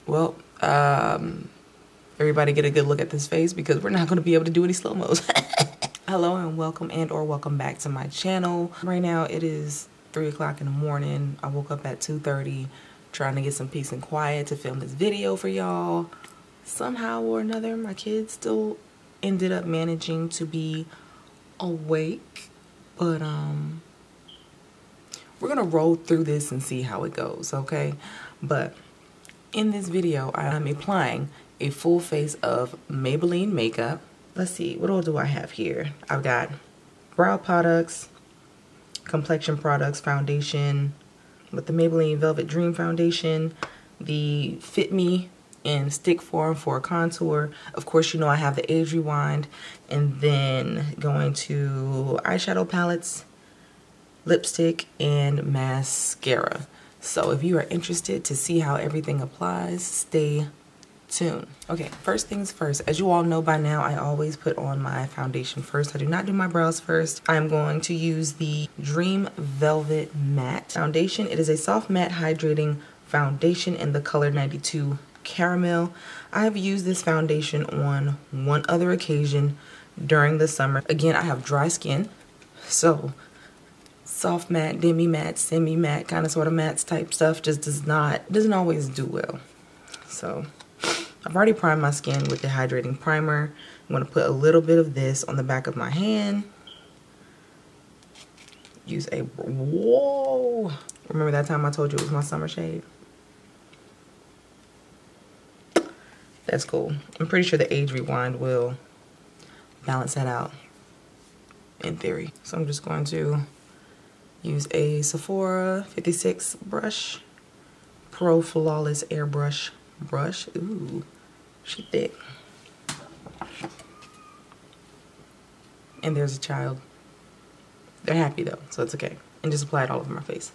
well, everybody get a good look at this face because we're not going to be able to do any slow-mos. Hello and welcome back to my channel. Right now it is 3 o'clock in the morning. I woke up at 2:30 trying to get some peace and quiet to film this video for y'all. Somehow or another, my kids still ended up managing to be awake, but we're gonna roll through this and see how it goes, okay? But in this video, I'm applying a full face of Maybelline makeup. Let's see, what all do I have here? I've got brow products, complexion products, foundation with the Maybelline Velvet Dream Foundation, the Fit Me in stick form for contour. Of course, you know I have the Age Rewind, and then going to eyeshadow palettes, lipstick, and mascara. So if you are interested to see how everything applies, stay tuned. Okay, first things first. As you all know by now, I always put on my foundation first. I do not do my brows first. I'm going to use the Dream Velvet Matte Foundation. It is a soft matte hydrating foundation in the color 92 Caramel. I have used this foundation on one other occasion during the summer. Again, I have dry skin, so soft matte, demi matte, semi matte, kind of sort of matte type stuff just doesn't always do well. So I've already primed my skin with the hydrating primer. I'm going to put a little bit of this on the back of my hand. Use a, whoa! Remember that time I told you it was my summer shade? That's cool. I'm pretty sure the Age Rewind will balance that out in theory. So I'm just going to use a Sephora 56 brush, Pro Flawless Airbrush brush. Ooh, she thick. And there's a child. They're happy though, so it's okay. And just apply it all over my face.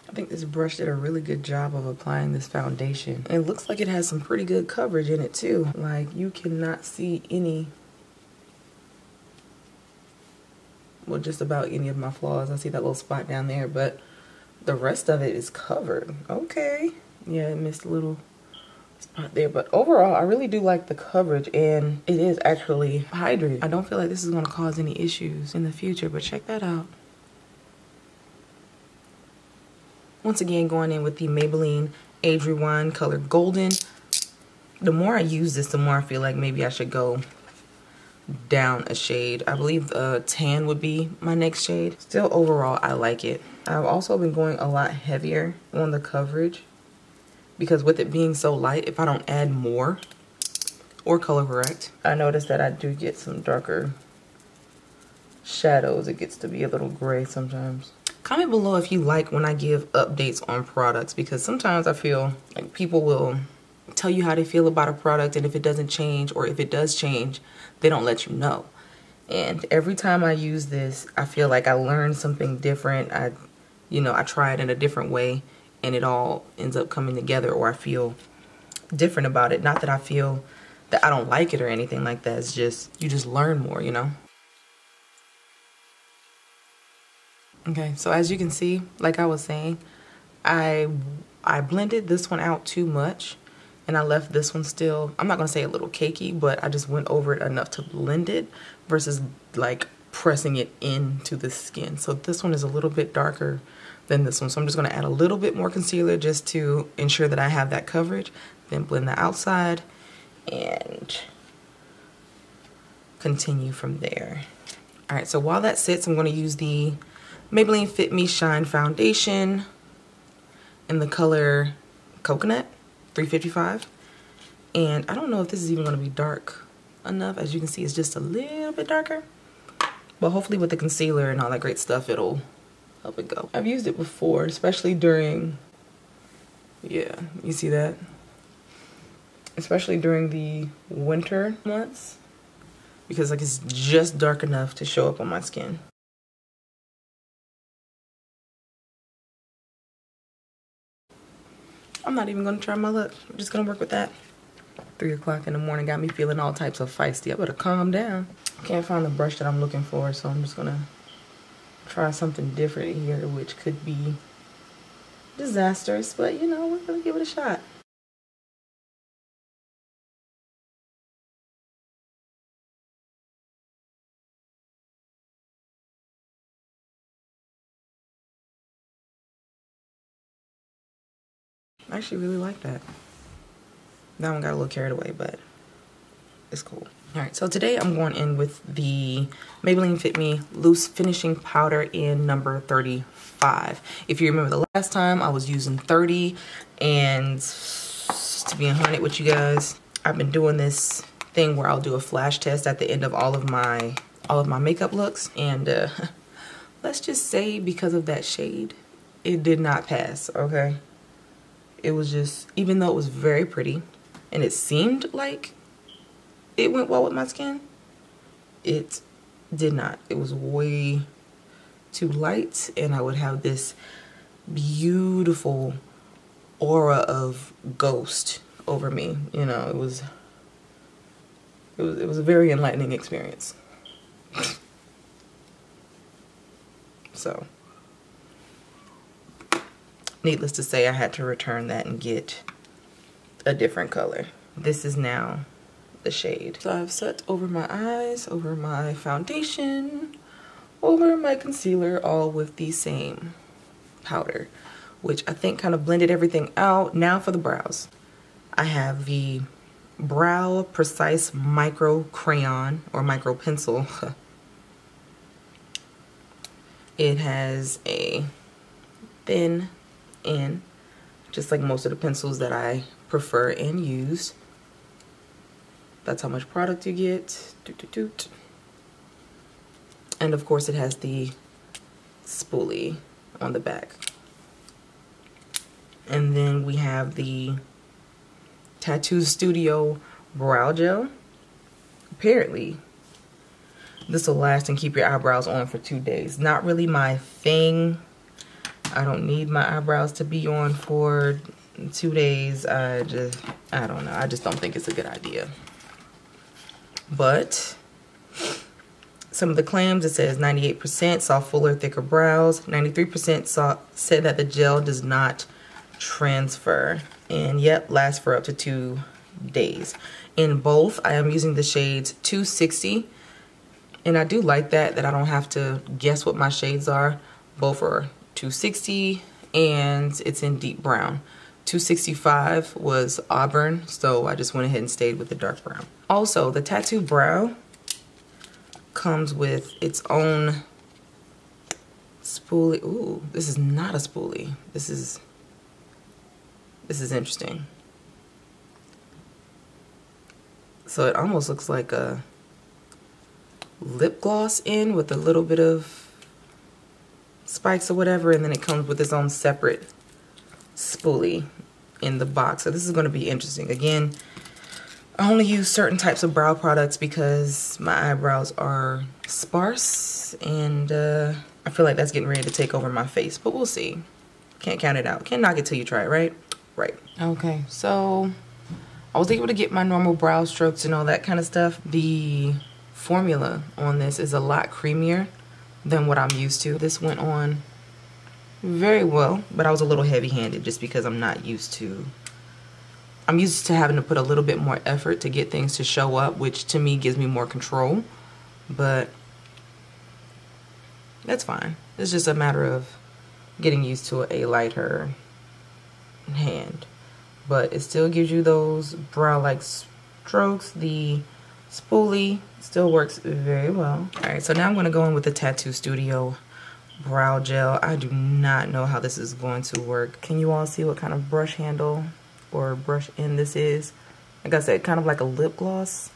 I think this brush did a really good job of applying this foundation. And it looks like it has some pretty good coverage in it too. Like, you cannot see any, well, just about any of my flaws. I see that little spot down there, but the rest of it is covered. Okay. Yeah, I missed a little spot there, but overall, I really do like the coverage, and it is actually hydrated. I don't feel like this is going to cause any issues in the future, but check that out. Once again, going in with the Maybelline Age Rewind color Golden. The more I use this, the more I feel like maybe I should go down a shade. I believe tan would be my next shade. Still, overall, I like it. I've also been going a lot heavier on the coverage because with it being so light, if I don't add more or color correct, I notice that I do get some darker shadows. It gets to be a little gray sometimes. Comment below if you like when I give updates on products, because sometimes I feel like people will tell you how they feel about a product, and if it doesn't change, or if it does change, they don't let you know. And every time I use this, I feel like I learn something different. I try it in a different way, and it all ends up coming together, or I feel different about it. Not that I feel that I don't like it or anything like that. It's just, you just learn more, you know? Okay, so as you can see, like I was saying, I blended this one out too much, and I left this one still, I'm not going to say a little cakey, but I just went over it enough to blend it versus like pressing it into the skin. So this one is a little bit darker than this one. So I'm just going to add a little bit more concealer just to ensure that I have that coverage. Then blend the outside and continue from there. All right, so while that sits, I'm going to use the Maybelline Fit Me Shine Foundation in the color Coconut 355. And I don't know if this is even going to be dark enough. As you can see, it's just a little bit darker. But hopefully with the concealer and all that great stuff, it'll help it go. I've used it before, especially during, yeah, you see that? Especially during the winter months, because like it's just dark enough to show up on my skin. I'm not even gonna try my luck. I'm just gonna work with that. 3 o'clock in the morning got me feeling all types of feisty. I better calm down. Can't find the brush that I'm looking for, so I'm just gonna try something different here, which could be disastrous, but you know, we're gonna give it a shot. I actually really like that. That one got a little carried away, but it's cool. All right, so today I'm going in with the Maybelline Fit Me Loose Finishing Powder in number 35. If you remember the last time, I was using 30, and to be honest with you guys, I've been doing this thing where I'll do a flash test at the end of all of my makeup looks, and let's just say because of that shade, it did not pass, okay? It was just, even though it was very pretty, and it seemed like it went well with my skin, it did not. It was way too light, and I would have this beautiful aura of ghost over me. You know, it was a very enlightening experience. So, needless to say, I had to return that and get a different color. This is now the shade. So I've set over my eyes, over my foundation, over my concealer, all with the same powder, which I think kind of blended everything out. Now for the brows. I have the Brow Precise Micro Crayon or Micro Pencil. It has a thin end, just like most of the pencils that I prefer and use. That's how much product you get. And of course it has the spoolie on the back. And then we have the Tattoo Studio Brow Gel. Apparently this will last and keep your eyebrows on for 2 days. Not really my thing. I don't need my eyebrows to be on for 2 days. I don't know. I just don't think it's a good idea. But some of the claims, it says 98% soft, fuller, thicker brows. 93% said that the gel does not transfer, and yet lasts for up to 2 days. In both, I am using the shades 260, and I do like that I don't have to guess what my shades are. Both are 260, and it's in deep brown. 265 was auburn, so I just went ahead and stayed with the dark brown. Also, the Tattoo Brow comes with its own spoolie. Ooh, this is not a spoolie. This is interesting. So it almost looks like a lip gloss in with a little bit of spikes or whatever, and then it comes with its own separate spoolie in the box. So this is going to be interesting. Again, I only use certain types of brow products because my eyebrows are sparse, and I feel like that's getting ready to take over my face, but we'll see. Can't count it out. Can't knock it till you try it, right? Right. Okay, so I was able to get my normal brow strokes and all that kind of stuff. The formula on this is a lot creamier than what I'm used to. This went on very well, but I was a little heavy-handed just because I'm used to having to put a little bit more effort to get things to show up, which to me gives me more control, but that's fine. It's just a matter of getting used to a lighter hand, but it still gives you those brow-like strokes. The spoolie still works very well. All right, so now I'm going to go in with the Tattoo Studio Brow Gel. I do not know how this is going to work. Can you all see what kind of brush handle or brush end this is? Like I said, kind of like a lip gloss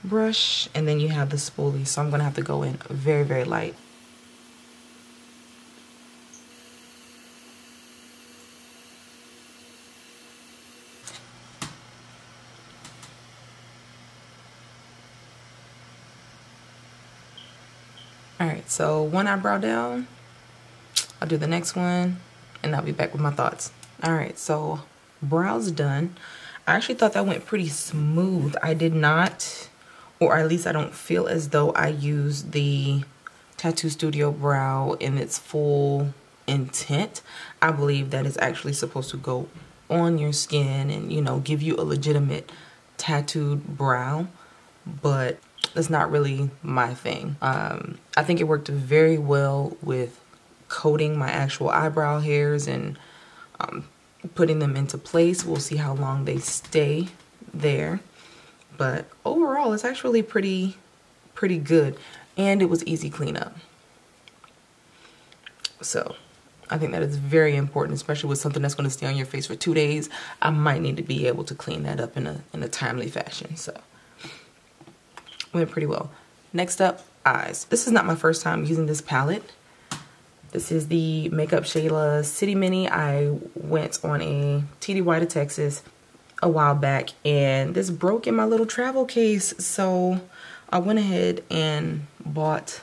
brush, and then you have the spoolie, so I'm going to have to go in very, very light. Alright, so one eyebrow down. I'll do the next one, and I'll be back with my thoughts. Alright, so brows done. I actually thought that went pretty smooth. I did not, or at least I don't feel as though I used the Tattoo Studio Brow in its full intent. I believe that it's actually supposed to go on your skin and, you know, give you a legitimate tattooed brow, but that's not really my thing. I think it worked very well with coating my actual eyebrow hairs and putting them into place. We'll see how long they stay there, but overall it's actually pretty good, and it was easy cleanup. So I think that is very important, especially with something that's going to stay on your face for 2 days. I might need to be able to clean that up in a timely fashion. So went pretty well. Next up, eyes. This is not my first time using this palette. This is the Makeup Shayla City Mini. I went on a TDY to Texas a while back, and this broke in my little travel case. So I went ahead and bought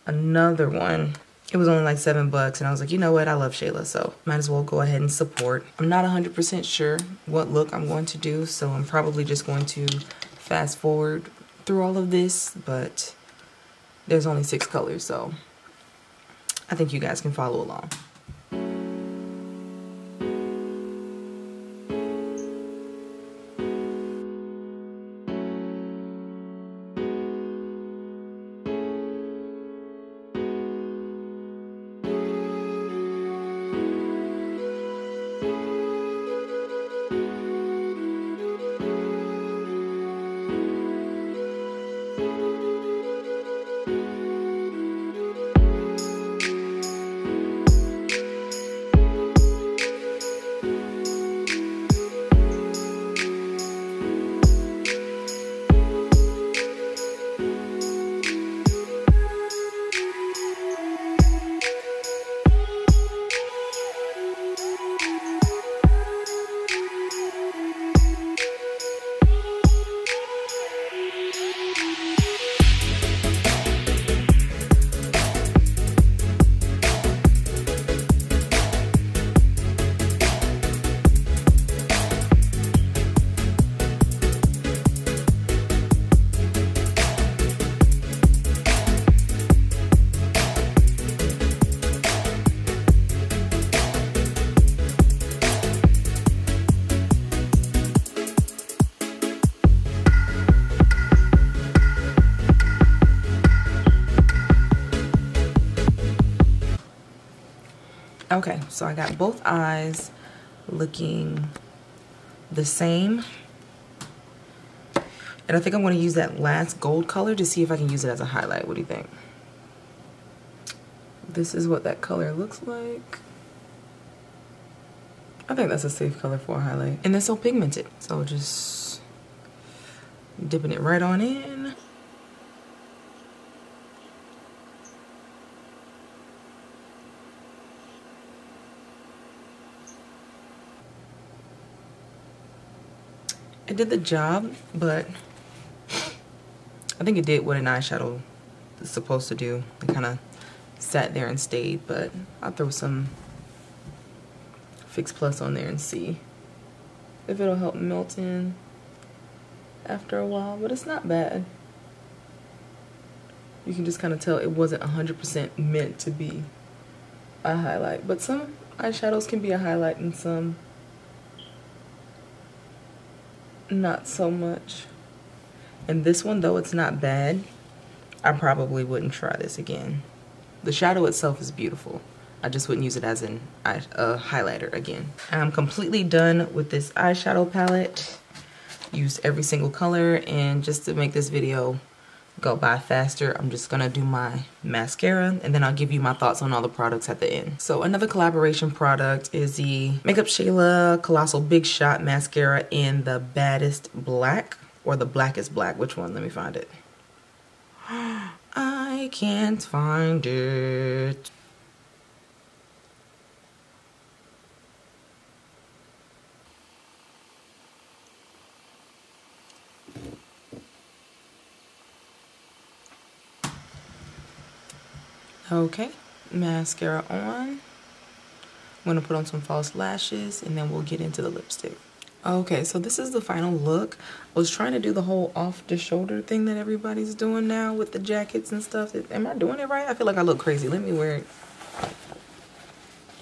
another one. It was only like $7, and I was like, you know what? I love Shayla, so might as well go ahead and support. I'm not 100% sure what look I'm going to do, so I'm probably just going to fast forward through all of this, but there's only 6 colors, so I think you guys can follow along. Okay, so I got both eyes looking the same. And I think I'm going to use that last gold color to see if I can use it as a highlight. What do you think? This is what that color looks like. I think that's a safe color for a highlight. And it's so pigmented. So just dipping it right on in. It did the job, but I think it did what an eyeshadow is supposed to do. It kind of sat there and stayed, but I'll throw some Fix Plus on there and see if it'll help melt in after a while, but it's not bad. You can just kind of tell it wasn't 100% meant to be a highlight, but some eyeshadows can be a highlight and some not so much. And this one, though it's not bad, I probably wouldn't try this again. The shadow itself is beautiful. I just wouldn't use it as a highlighter again. I'm completely done with this eyeshadow palette. Used every single color, and just to make this video go by faster, I'm just gonna do my mascara, and then I'll give you my thoughts on all the products at the end. So another collaboration product is the Makeup Shayla Colossal Big Shot Mascara in the Baddest Black, or the Blackest Black. Which one? Let me find it. I can't find it. Okay, mascara on. I'm gonna put on some false lashes, and then we'll get into the lipstick. Okay, so this is the final look. I was trying to do the whole off the shoulder thing that everybody's doing now with the jackets and stuff. Am I doing it right? I feel like I look crazy. Let me wear it.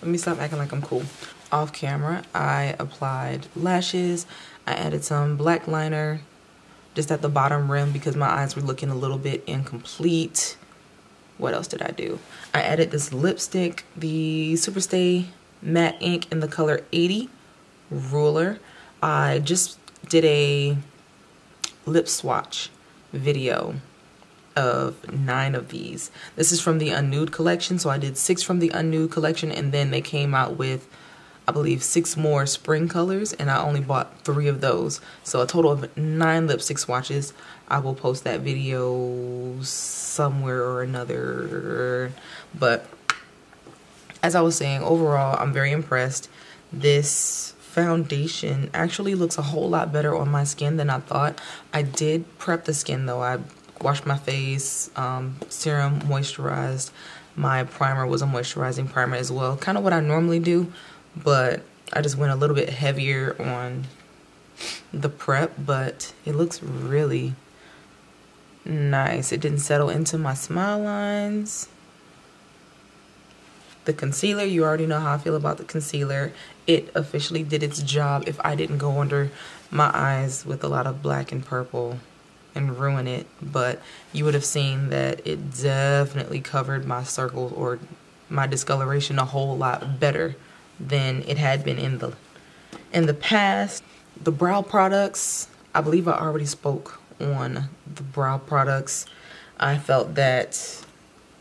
Let me stop acting like I'm cool. Off camera, I applied lashes. I added some black liner just at the bottom rim because my eyes were looking a little bit incomplete. What else did I do? I added this lipstick, the Superstay Matte Ink in the color 80 Ruler. I just did a lip swatch video of 9 of these. This is from the UnNude collection, so I did 6 from the UnNude collection, and then they came out with, I believe, 6 more spring colors, and I only bought 3 of those. So a total of 9 lipstick swatches. I will post that video somewhere or another. But as I was saying, overall, I'm very impressed. This foundation actually looks a whole lot better on my skin than I thought. I did prep the skin though. I washed my face, serum, moisturized. My primer was a moisturizing primer as well. Kind of what I normally do, but I just went a little bit heavier on the prep, but it looks really nice. It didn't settle into my smile lines. The concealer, you already know how I feel about the concealer. It officially did its job if I didn't go under my eyes with a lot of black and purple and ruin it. But you would have seen that it definitely covered my circles or my discoloration a whole lot better than it had been in the past. The brow products, I believe I already spoke on the brow products. I felt that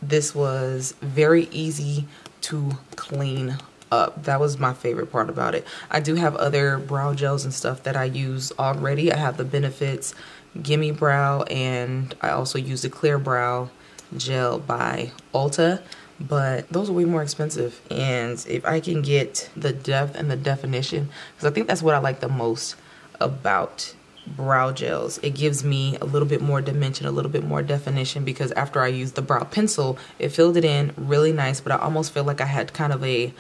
this was very easy to clean up. That was my favorite part about it. I do have other brow gels and stuff that I use already. I have the Benefits Gimme Brow, and I also use the Clear Brow Gel by Ulta, but those are way more expensive. And if I can get the depth and the definition, because I think that's what I like the most about brow gels, it gives me a little bit more dimension, a little bit more definition, because after I used the brow pencil, it filled it in really nice, but I almost feel like I had kind of a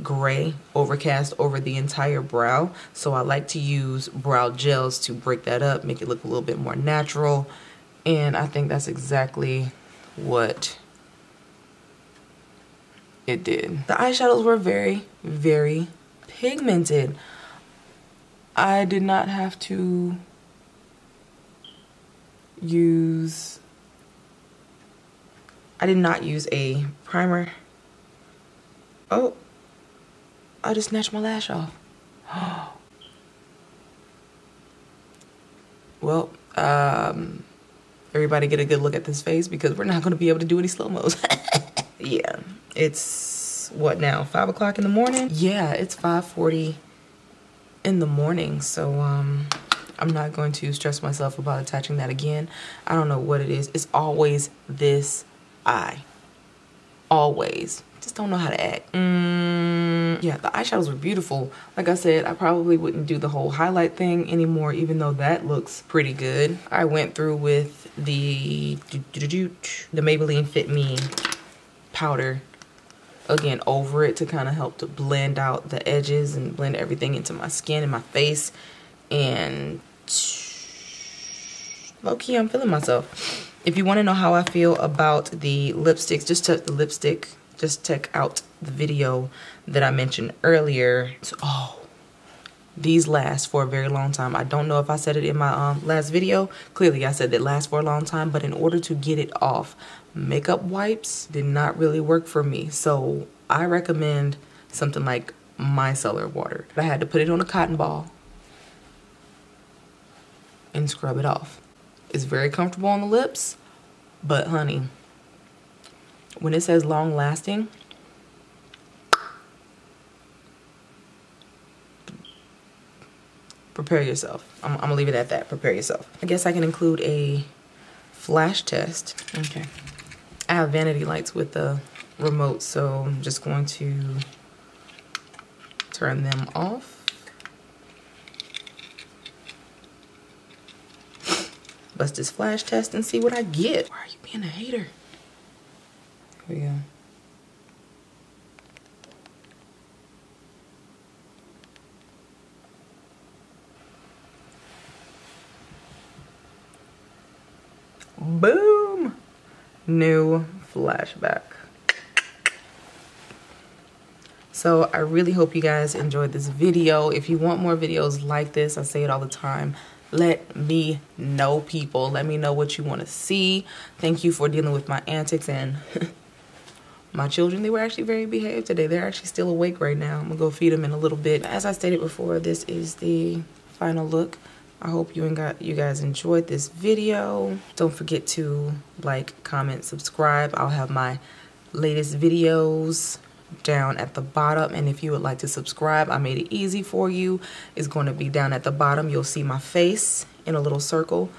gray overcast over the entire brow. So I like to use brow gels to break that up, make it look a little bit more natural, and I think that's exactly what it did. The eyeshadows were very, very pigmented. I did not have to use, I did not use a primer. Oh, I just snatched my lash off. Well, everybody get a good look at this face because we're not going to be able to do any slow-mos. Yeah, it's what now, 5 o'clock in the morning? Yeah, it's 5:40 in the morning, so I'm not going to stress myself about attaching that again. I don't know what it is. It's always this eye. Always. Just don't know how to act. Yeah, the eyeshadows were beautiful. Like I said, I probably wouldn't do the whole highlight thing anymore, even though that looks pretty good. I went through with the Maybelline Fit Me powder again over it to kind of help to blend out the edges and blend everything into my skin and my face. And low-key, I'm feeling myself. If you want to know how I feel about the lipsticks, just check out the video that I mentioned earlier. So, these last for a very long time. I don't know if I said it in my last video. Clearly I said that last for a long time, but in order to get it off, makeup wipes did not really work for me. So I recommend something like micellar water. I had to put it on a cotton ball and scrub it off. It's very comfortable on the lips, but honey, when it says long lasting, prepare yourself. I'm gonna leave it at that. Prepare yourself. I guess I can include a flash test. Okay. I have vanity lights with the remote, so I'm just going to turn them off. Bust this flash test and see what I get. Why are you being a hater? Here we go. Boom! New flashback. So I really hope you guys enjoyed this video. If you want more videos like this, I say it all the time, let me know, people. Let me know what you want to see. Thank you for dealing with my antics and my children. They were actually very behaved today. They're actually still awake right now. I'm gonna go feed them in a little bit. As I stated before, this is the final look. I hope you guys enjoyed this video. Don't forget to like, comment, subscribe. I'll have my latest videos down at the bottom, and if you would like to subscribe, I made it easy for you. It's going to be down at the bottom. You'll see my face in a little circle.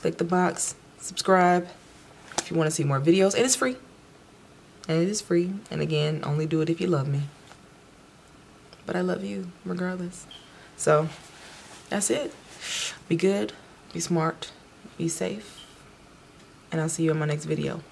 Click the box, subscribe if you want to see more videos, and it's free. And it is free. And again, only do it if you love me. But I love you regardless. So that's it. Be good, be smart, be safe, and I'll see you in my next video.